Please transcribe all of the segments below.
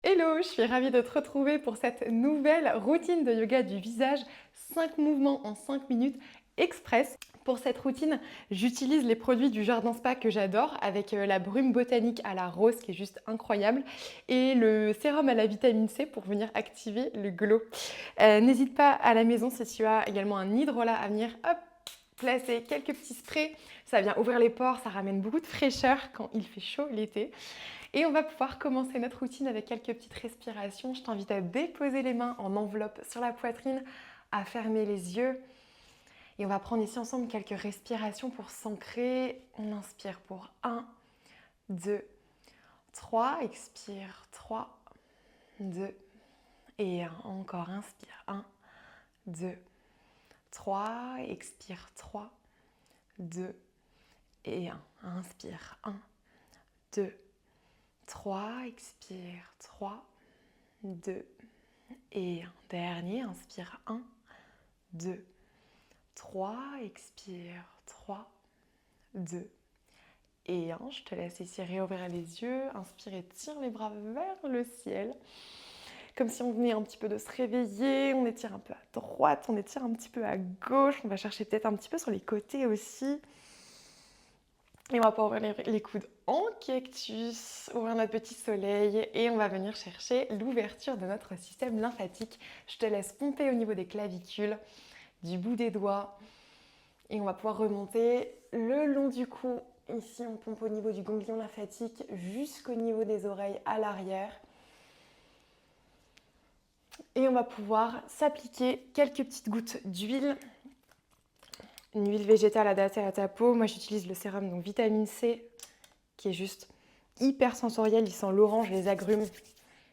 Hello, je suis ravie de te retrouver pour cette nouvelle routine de yoga du visage, 5 mouvements en 5 minutes express. Pour cette routine, j'utilise les produits du Jardin Spa que j'adore avec la brume botanique à la rose qui est juste incroyable et le sérum à la vitamine C pour venir activer le glow. N'hésite pas à la maison si tu as également un hydrolat à venir placer quelques petits sprays. Ça vient ouvrir les pores, ça ramène beaucoup de fraîcheur quand il fait chaud l'été. Et on va pouvoir commencer notre routine avec quelques petites respirations. Je t'invite à déposer les mains en enveloppe sur la poitrine, à fermer les yeux. Et on va prendre ici ensemble quelques respirations pour s'ancrer. On inspire pour 1, 2, 3. Expire 3, 2 et 1. Encore inspire 1, 2, 3. Expire 3, 2 et 1. Inspire 1, 2, 3, expire 3, 2 et 1. Dernier, inspire 1, 2, 3, expire 3, 2 et 1. Je te laisse ici réouvrir les yeux, inspire et tire les bras vers le ciel. Comme si on venait un petit peu de se réveiller, on étire un peu à droite, on étire un petit peu à gauche, on va chercher peut-être un petit peu sur les côtés aussi. Et on va pouvoir ouvrir les coudes en cactus, ouvrir notre petit soleil et on va venir chercher l'ouverture de notre système lymphatique. Je te laisse pomper au niveau des clavicules, du bout des doigts et on va pouvoir remonter le long du cou. Ici, on pompe au niveau du ganglion lymphatique jusqu'au niveau des oreilles à l'arrière. Et on va pouvoir s'appliquer quelques petites gouttes d'huile. Une huile végétale adaptée à ta peau. Moi, j'utilise le sérum donc vitamine C qui est juste hyper sensoriel. Il sent l'orange, les agrumes.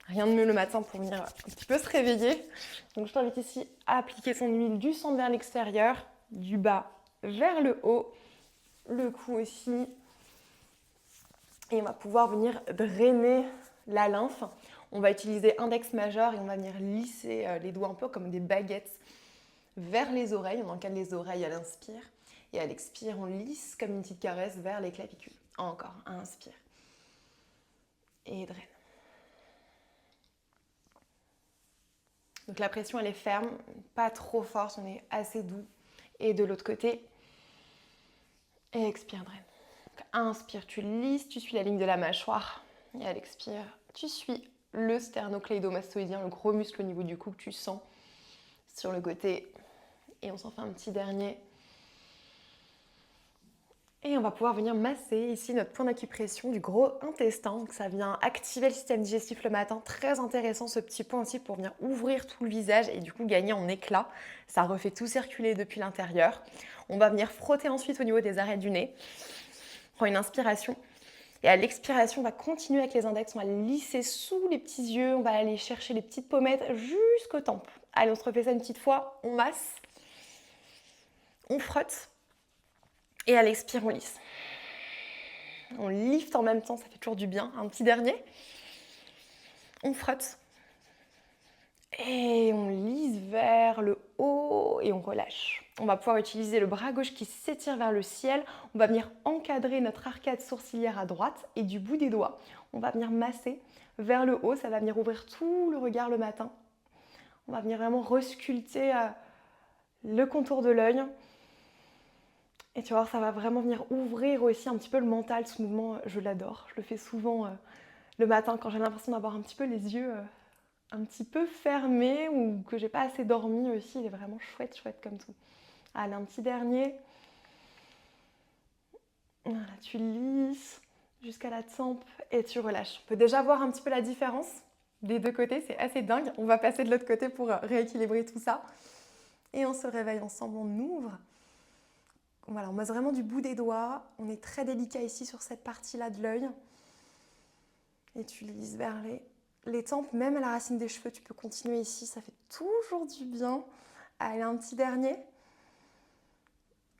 Rien de mieux le matin pour venir un petit peu se réveiller. Donc, je t'invite ici à appliquer son huile du centre vers l'extérieur, du bas vers le haut, le cou aussi. Et on va pouvoir venir drainer la lymphe. On va utiliser index majeur et on va venir lisser les doigts un peu comme des baguettes vers les oreilles. On encadre les oreilles à l'inspire. Et à l'expire, on lisse comme une petite caresse vers les clavicules. Encore, inspire. Et draine. Donc la pression, elle est ferme, pas trop forte, on est assez doux. Et de l'autre côté, et expire, draine. Donc, inspire, tu lisses, tu suis la ligne de la mâchoire. Et à l'expire, tu suis le sternocléidomastoïdien, le gros muscle au niveau du cou que tu sens sur le côté. Et on s'en fait un petit dernier. Et on va pouvoir venir masser ici notre point d'acupression du gros intestin. Donc ça vient activer le système digestif le matin. Très intéressant ce petit point aussi pour venir ouvrir tout le visage et du coup gagner en éclat. Ça refait tout circuler depuis l'intérieur. On va venir frotter ensuite au niveau des arêtes du nez. On prend une inspiration. Et à l'expiration, on va continuer avec les index. On va lisser sous les petits yeux. On va aller chercher les petites pommettes jusqu'aux tempes. Allez, on se refait ça une petite fois. On masse. On frotte. Et à l'expire, on lisse. On lift en même temps, ça fait toujours du bien. Un petit dernier. On frotte. Et on lisse vers le haut et on relâche. On va pouvoir utiliser le bras gauche qui s'étire vers le ciel. On va venir encadrer notre arcade sourcilière à droite et du bout des doigts, on va venir masser vers le haut. Ça va venir ouvrir tout le regard le matin. On va venir vraiment resculpter le contour de l'œil. Et tu vas voir, ça va vraiment venir ouvrir aussi un petit peu le mental. Ce mouvement, je l'adore. Je le fais souvent le matin quand j'ai l'impression d'avoir un petit peu les yeux un petit peu fermés ou que j'ai pas assez dormi aussi. Il est vraiment chouette, chouette comme tout. Allez, un petit dernier. Voilà, tu lisses jusqu'à la tempe et tu relâches. On peut déjà voir un petit peu la différence des deux côtés. C'est assez dingue. On va passer de l'autre côté pour rééquilibrer tout ça. Et on se réveille ensemble, on ouvre. Voilà, on masse vraiment du bout des doigts. On est très délicat ici sur cette partie-là de l'œil. Et tu lisses vers les tempes, même à la racine des cheveux. Tu peux continuer ici, ça fait toujours du bien. Allez, un petit dernier.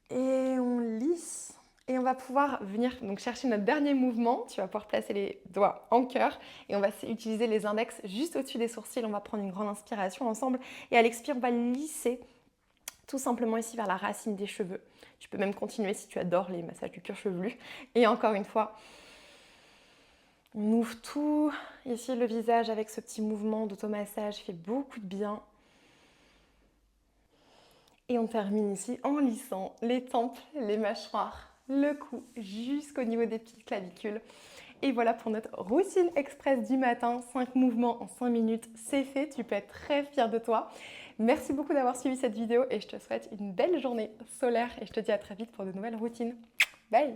Et on lisse. Et on va pouvoir venir donc chercher notre dernier mouvement. Tu vas pouvoir placer les doigts en cœur. Et on va utiliser les index juste au-dessus des sourcils. On va prendre une grande inspiration ensemble. Et à l'expire, on va lisser tout simplement ici vers la racine des cheveux. Tu peux même continuer si tu adores les massages du cuir chevelu. Et encore une fois, On ouvre tout ici le visage avec ce petit mouvement d'automassage, fait beaucoup de bien. Et on termine ici en lissant les tempes, les mâchoires, le cou jusqu'au niveau des petites clavicules. Et voilà pour notre routine express du matin, 5 mouvements en 5 minutes, c'est fait, tu peux être très fier de toi. Merci beaucoup d'avoir suivi cette vidéo et je te souhaite une belle journée solaire et je te dis à très vite pour de nouvelles routines. Bye!